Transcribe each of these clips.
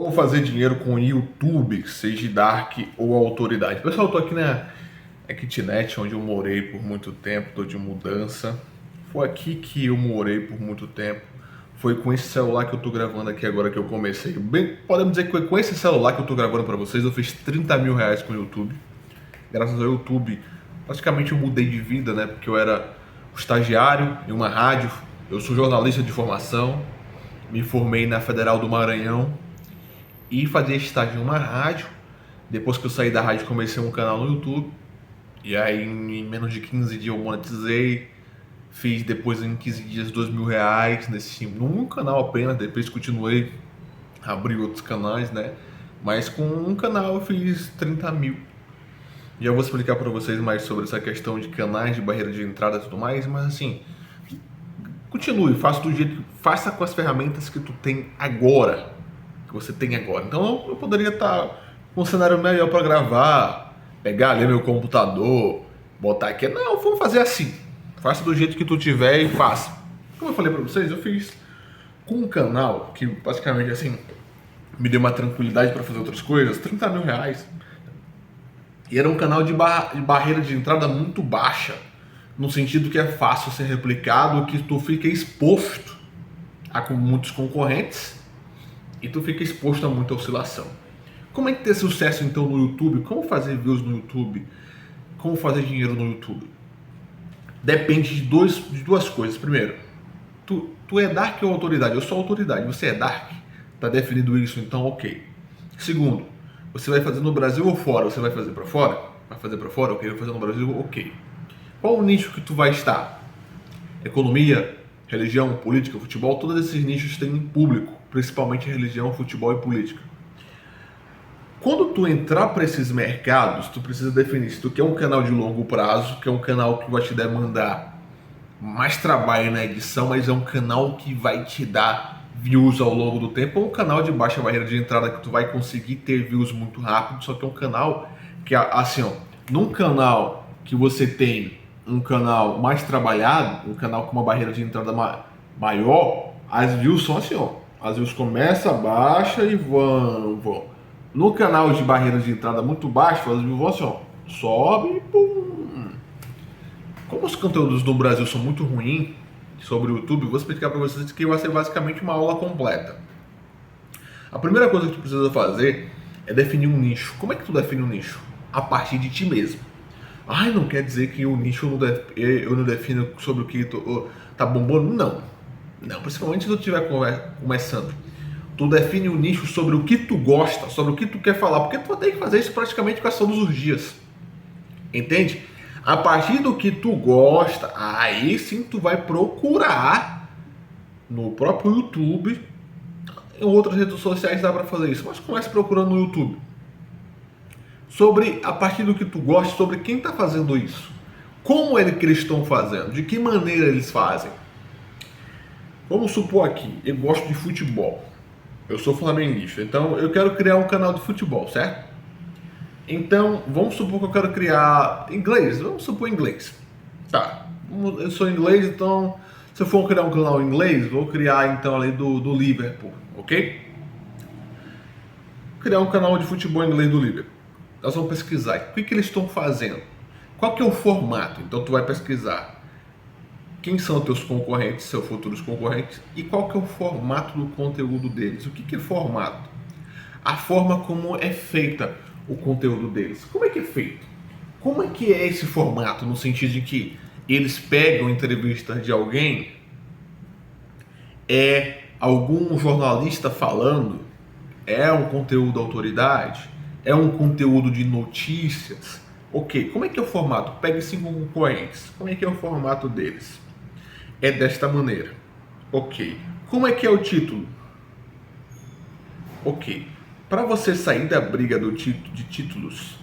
Como fazer dinheiro com YouTube, seja Dark ou autoridade. Pessoal, eu tô aqui na kitnet, onde eu morei por muito tempo, tô de mudança. Foi aqui que eu morei por muito tempo. Foi com esse celular que eu tô gravando aqui agora que eu comecei. Bem, podemos dizer que foi com esse celular que eu tô gravando pra vocês. Eu fiz 30 mil reais com o YouTube. Graças ao YouTube, praticamente eu mudei de vida, né? Porque eu era estagiário em uma rádio. Eu sou jornalista de formação. Me formei na Federal do Maranhão e fazia estágio em uma rádio. Depois que eu saí da rádio, comecei um canal no YouTube. E aí, em menos de 15 dias, eu monetizei. Fiz depois, em 15 dias, 2 mil reais num canal apenas. Depois continuei a abrir outros canais, né? Mas com um canal eu fiz 30 mil. E eu vou explicar para vocês mais sobre essa questão de canais, de barreira de entrada e tudo mais. Mas assim, continue, faça com as ferramentas que tu tem agora, que você tem agora. Então eu poderia estar com um cenário melhor para gravar, pegar ali meu computador, botar aqui. Não, vamos fazer assim. Faça do jeito que tu tiver e faça. Como eu falei para vocês, eu fiz com um canal que basicamente assim me deu uma tranquilidade para fazer outras coisas, 30 mil reais. E era um canal de barreira de entrada muito baixa, no sentido que é fácil ser replicado, que tu fica exposto a muitos concorrentes e tu fica exposto a muita oscilação. Como é que ter sucesso então no YouTube? Como fazer views no YouTube? Como fazer dinheiro no YouTube? Depende de duas coisas. Primeiro, tu é Dark ou autoridade? Eu sou autoridade, você é Dark? Tá definido isso, então ok. Segundo, você vai fazer no Brasil ou fora? Você vai fazer para fora? Vai fazer para fora? Ok, vai fazer no Brasil? Ok. Qual o nicho que tu vai estar? Economia, religião, política, futebol? Todos esses nichos têm público, principalmente religião, futebol e política. Quando tu entrar para esses mercados, tu precisa definir se tu quer um canal de longo prazo, que é um canal que vai te demandar mais trabalho na edição, mas é um canal que vai te dar views ao longo do tempo, ou um canal de baixa barreira de entrada que tu vai conseguir ter views muito rápido, só que é um canal que, assim, ó, num canal que você tem um canal mais trabalhado, um canal com uma barreira de entrada maior, as views são assim, ó, as views começam, baixa e vão. No canal de barreira de entrada muito baixa, as views vão assim, ó, sobe e pum. Como os conteúdos do Brasil são muito ruins sobre o YouTube, vou explicar para vocês que vai ser basicamente uma aula completa. A primeira coisa que tu precisa fazer é definir um nicho. Como é que tu define um nicho? A partir de ti mesmo. Ai, não quer dizer que o nicho eu não defino sobre o que tá bombando? Não, principalmente se tu estiver começando. Tu define um nicho sobre o que tu gosta, sobre o que tu quer falar, porque tu vai ter que fazer isso praticamente quase todos os dias. Entende? A partir do que tu gosta, aí sim tu vai procurar no próprio YouTube. Em outras redes sociais dá para fazer isso, mas comece procurando no YouTube. Sobre a partir do que tu gosta, sobre quem está fazendo isso. Como é que eles estão fazendo? De que maneira eles fazem? Vamos supor aqui, eu gosto de futebol. Eu sou flamenguista, então eu quero criar um canal de futebol, certo? Então, vamos supor que eu quero criar inglês. Vamos supor inglês. Tá, eu sou inglês, então se eu for criar um canal em inglês, vou criar então ali do Liverpool, ok? Criar um canal de futebol em inglês do Liverpool. Nós vamos pesquisar o que eles estão fazendo. Qual que é o formato? Então tu vai pesquisar quem são os teus concorrentes, seus futuros concorrentes, e qual que é o formato do conteúdo deles. O que é formato? A forma como é feita o conteúdo deles. Como é que é feito? Como é que é esse formato? No sentido de que eles pegam entrevistas de alguém, é algum jornalista falando, é um conteúdo autoridade, é um conteúdo de notícias. Ok, como é que é o formato? Pegue 5 concorrentes. Como é que é o formato deles? É desta maneira. Ok. Como é que é o título? Ok. Para você sair da briga de títulos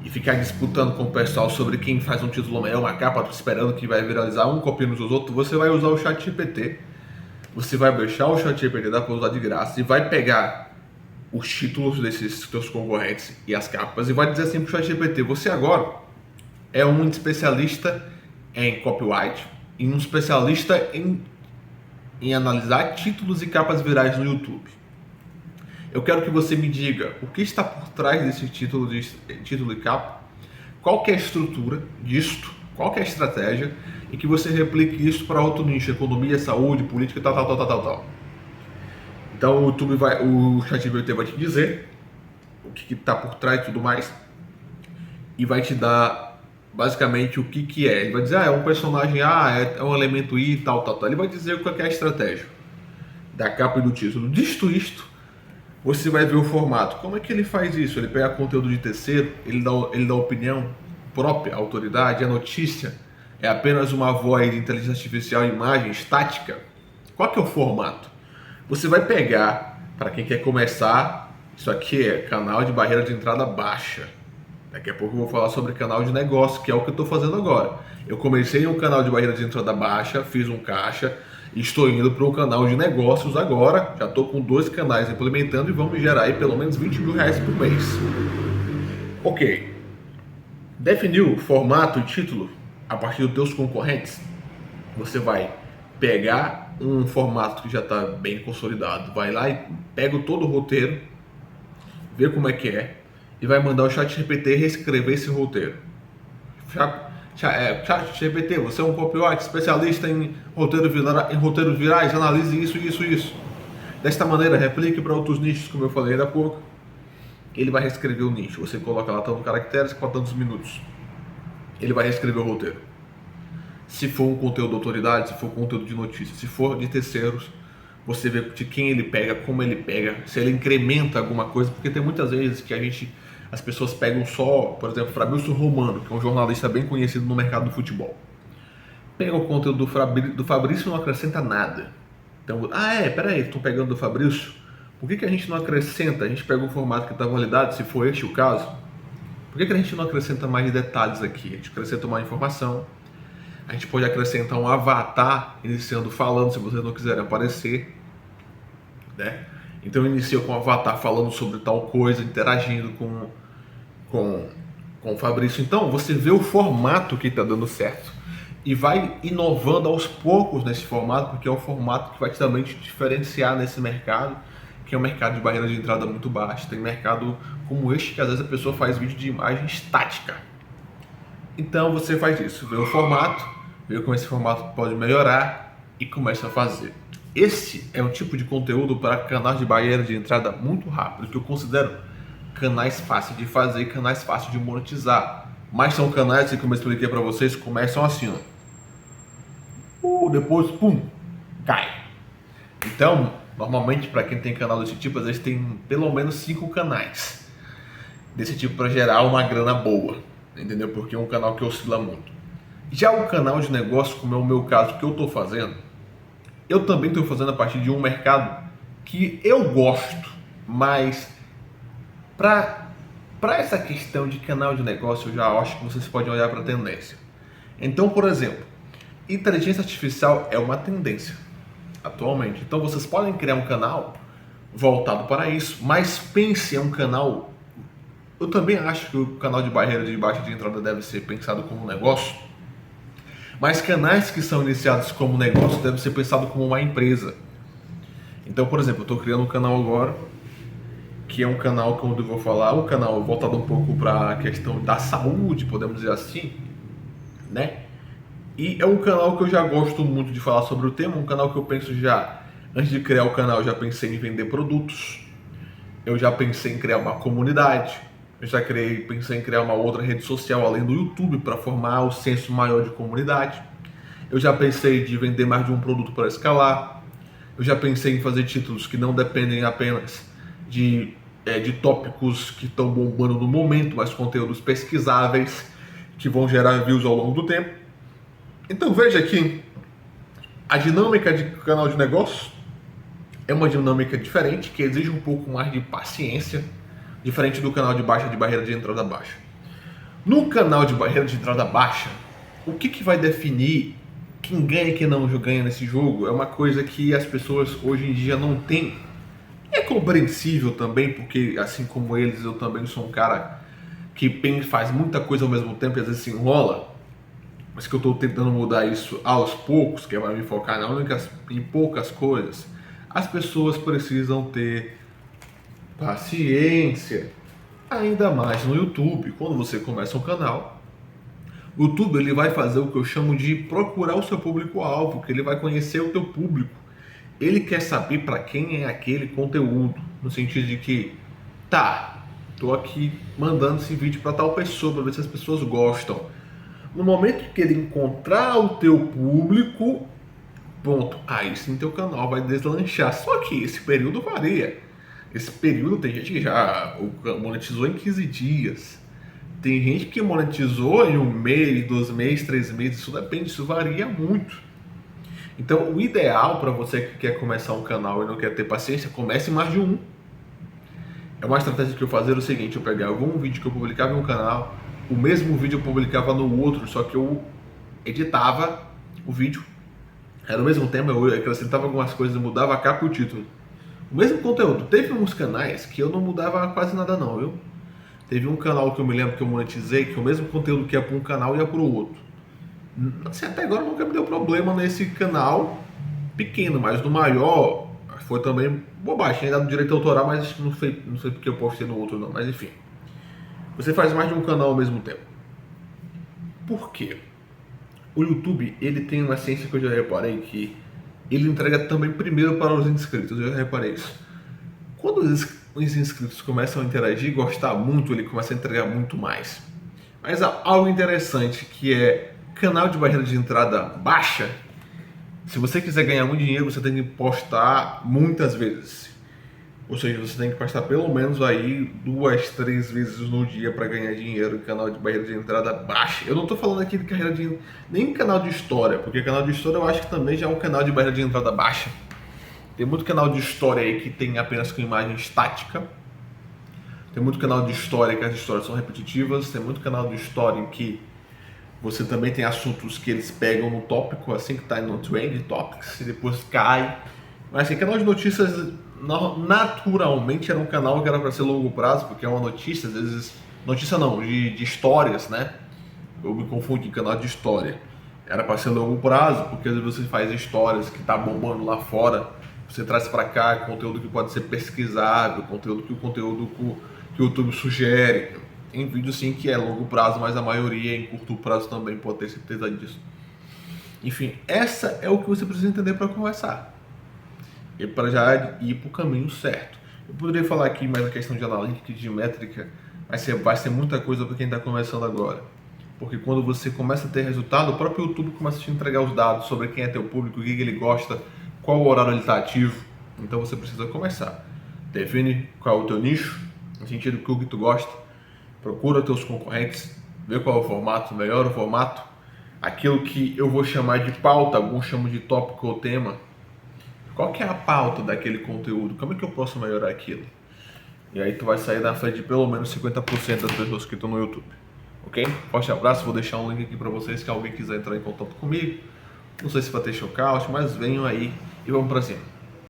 e ficar disputando com o pessoal sobre quem faz um título melhor, uma capa, esperando que vai viralizar, um copiando os outros, você vai usar o ChatGPT. Você vai baixar o ChatGPT, dá para usar de graça, e vai pegar os títulos desses teus concorrentes e as capas e vai dizer assim para o ChatGPT: você agora é um especialista em copyright e um especialista em analisar títulos e capas virais no YouTube. Eu quero que você me diga o que está por trás desse título e capa, qual que é a estrutura disto, qual que é a estratégia, e que você replique isso para outro nicho, economia, saúde, política, tal. Então o ChatGPT vai te dizer o que está por trás e tudo mais, e vai te dar basicamente o que é. Ele vai dizer, é um personagem A, é um elemento I, tal. Ele vai dizer qual que é a estratégia da capa e do título. Disto isto, você vai ver o formato. Como é que ele faz isso? Ele pega conteúdo de terceiro, ele dá opinião própria, autoridade, a notícia é apenas uma voz de inteligência artificial, imagem estática. Qual que é o formato? Você vai pegar, para quem quer começar, isso aqui é canal de barreira de entrada baixa. Daqui a pouco eu vou falar sobre canal de negócio, que é o que eu estou fazendo agora. Eu comecei um canal de barreira de entrada baixa, fiz um caixa, e estou indo para um canal de negócios agora. Já estou com 2 canais implementando e vamos gerar aí pelo menos 20 mil reais por mês. Ok. Definiu formato e título a partir dos teus concorrentes? Você vai pegar um formato que já está bem consolidado, vai lá e pega todo o roteiro, vê como é que é, e vai mandar o ChatGPT reescrever esse roteiro. ChatGPT, você é um copywriter especialista em roteiros virais, analise isso. Desta maneira, replique para outros nichos, como eu falei ainda há pouco. Ele vai reescrever o nicho. Você coloca lá tantos caracteres para tantos minutos. Ele vai reescrever o roteiro. Se for um conteúdo de autoridade, se for conteúdo de notícia, se for de terceiros, você vê de quem ele pega, como ele pega, se ele incrementa alguma coisa, porque tem muitas vezes que as pessoas pegam só, por exemplo, Fabrício Romano, que é um jornalista bem conhecido no mercado do futebol. Pega o conteúdo do Fabrício e não acrescenta nada. Então, peraí, estou pegando do Fabrício, por que a gente não acrescenta? A gente pega um formato que está validado, se for este o caso. Por que a gente não acrescenta mais detalhes aqui? A gente acrescenta uma informação, a gente pode acrescentar um avatar iniciando falando, se vocês não quiserem aparecer, né? Então inicia com o avatar falando sobre tal coisa, interagindo com o Fabrício. Então você vê o formato que está dando certo e vai inovando aos poucos nesse formato, porque é o formato que vai também te diferenciar nesse mercado, que é um mercado de barreira de entrada muito baixa. Tem mercado como este que às vezes a pessoa faz vídeo de imagem estática. Então você faz isso, vê o formato, vê como esse formato pode melhorar e começa a fazer. Esse é um tipo de conteúdo para canais de barreira de entrada muito rápido, que eu considero canais fáceis de fazer e canais fáceis de monetizar. Mas são canais que, como eu expliquei para vocês, começam assim, ó. Depois, pum, cai. Então, normalmente para quem tem canal desse tipo, às vezes tem pelo menos 5 canais desse tipo para gerar uma grana boa, entendeu? Porque é um canal que oscila muito. Já o canal de negócio, como é o meu caso, que eu estou fazendo, eu também estou fazendo a partir de um mercado que eu gosto, mas para essa questão de canal de negócio eu já acho que vocês podem olhar para a tendência. Então, por exemplo, inteligência artificial é uma tendência atualmente. Então vocês podem criar um canal voltado para isso, mas pense em um canal. Eu também acho que o canal de barreira de baixa de entrada deve ser pensado como um negócio. Mas canais que são iniciados como negócio devem ser pensados como uma empresa. Então, por exemplo, eu estou criando um canal agora, que é um canal onde eu vou falar, um canal voltado um pouco para a questão da saúde, podemos dizer assim, né? E é um canal que eu já gosto muito de falar sobre o tema, um canal que eu penso já, antes de criar o canal, eu já pensei em vender produtos, eu já pensei em criar uma comunidade, pensei em criar uma outra rede social além do YouTube para formar o senso maior de comunidade. Eu já pensei de vender mais de um produto para escalar. Eu já pensei em fazer títulos que não dependem apenas de tópicos que estão bombando no momento, mas conteúdos pesquisáveis que vão gerar views ao longo do tempo. Então veja que a dinâmica de canal de negócio é uma dinâmica diferente, que exige um pouco mais de paciência, diferente do canal de barreira de entrada baixa. No canal de barreira de entrada baixa, o que vai definir quem ganha e quem não ganha nesse jogo é uma coisa que as pessoas hoje em dia não têm. É compreensível também, porque assim como eles, eu também sou um cara que faz muita coisa ao mesmo tempo e às vezes se enrola, mas que eu estou tentando mudar isso aos poucos, que é para me focar em poucas coisas. As pessoas precisam ter paciência. Ainda mais no YouTube, quando você começa um canal, o YouTube ele vai fazer o que eu chamo de procurar o seu público-alvo, que ele vai conhecer o teu público. Ele quer saber para quem é aquele conteúdo, no sentido de que, tá, tô aqui mandando esse vídeo para tal pessoa, para ver se as pessoas gostam. No momento que ele encontrar o teu público, ponto, aí sim teu canal vai deslanchar. Só que esse período varia. Esse período tem gente que já monetizou em 15 dias. Tem gente que monetizou em 1 mês, 2 meses, 3 meses. Isso depende, isso varia muito. Então, o ideal para você que quer começar um canal e não quer ter paciência, comece mais de um. É uma estratégia que eu fazia o seguinte: eu pegava um vídeo que eu publicava em um canal, o mesmo vídeo eu publicava no outro, só que eu editava o vídeo. Era o mesmo tema, eu acrescentava algumas coisas, mudava a capa e o título. O mesmo conteúdo. Teve uns canais que eu não mudava quase nada não, viu? Teve um canal que eu me lembro que eu monetizei, que o mesmo conteúdo que ia para um canal ia para o outro. Assim, até agora nunca me deu problema nesse canal pequeno, mas no maior foi também bobagem. Tinha dado direito autoral, mas não sei porque eu postei no outro não, mas enfim. Você faz mais de um canal ao mesmo tempo. Por quê? O YouTube, ele tem uma ciência que eu já reparei que ele entrega também primeiro para os inscritos, eu já reparei isso. Quando os inscritos começam a interagir e gostar muito, ele começa a entregar muito mais. Mas há algo interessante que é canal de barreira de entrada baixa. Se você quiser ganhar muito dinheiro, você tem que postar muitas vezes. Ou seja, você tem que postar pelo menos aí 2, 3 vezes no dia para ganhar dinheiro em canal de barreira de entrada baixa. Eu não estou falando aqui de carreira de nem canal de história, porque canal de história eu acho que também já é um canal de barreira de entrada baixa. Tem muito canal de história aí que tem apenas com imagem estática. Tem muito canal de história que as histórias são repetitivas. Tem muito canal de história em que você também tem assuntos que eles pegam no tópico, assim que está no Trend Topics, e depois cai. Mas assim, canal de notícias naturalmente era um canal que era para ser longo prazo, porque é uma notícia, às vezes, notícia não, de histórias, né? Eu me confundo em canal de história. Era para ser longo prazo, porque às vezes você faz histórias que tá bombando lá fora, você traz para cá conteúdo que pode ser pesquisável, conteúdo que o YouTube sugere. Tem vídeo sim que é longo prazo, mas a maioria é em curto prazo também, pode ter certeza disso. Enfim, essa é o que você precisa entender para começar. E para já ir para o caminho certo. Eu poderia falar aqui mais a questão de analítica e de métrica, mas vai ser muita coisa para quem está começando agora. Porque quando você começa a ter resultado, o próprio YouTube começa a te entregar os dados sobre quem é teu público, o que ele gosta, qual horário ele está ativo. Então você precisa começar. Define qual é o teu nicho, no sentido do que tu gosta. Procura teus concorrentes, vê qual é o formato, melhora o formato. Aquilo que eu vou chamar de pauta, alguns chamam de tópico ou tema. Qual que é a pauta daquele conteúdo? Como é que eu posso melhorar aquilo? E aí tu vai sair na frente de pelo menos 50% das pessoas que estão no YouTube. Ok? Forte abraço, vou deixar um link aqui para vocês que alguém quiser entrar em contato comigo. Não sei se vai ter showcast, mas venham aí e vamos pra cima.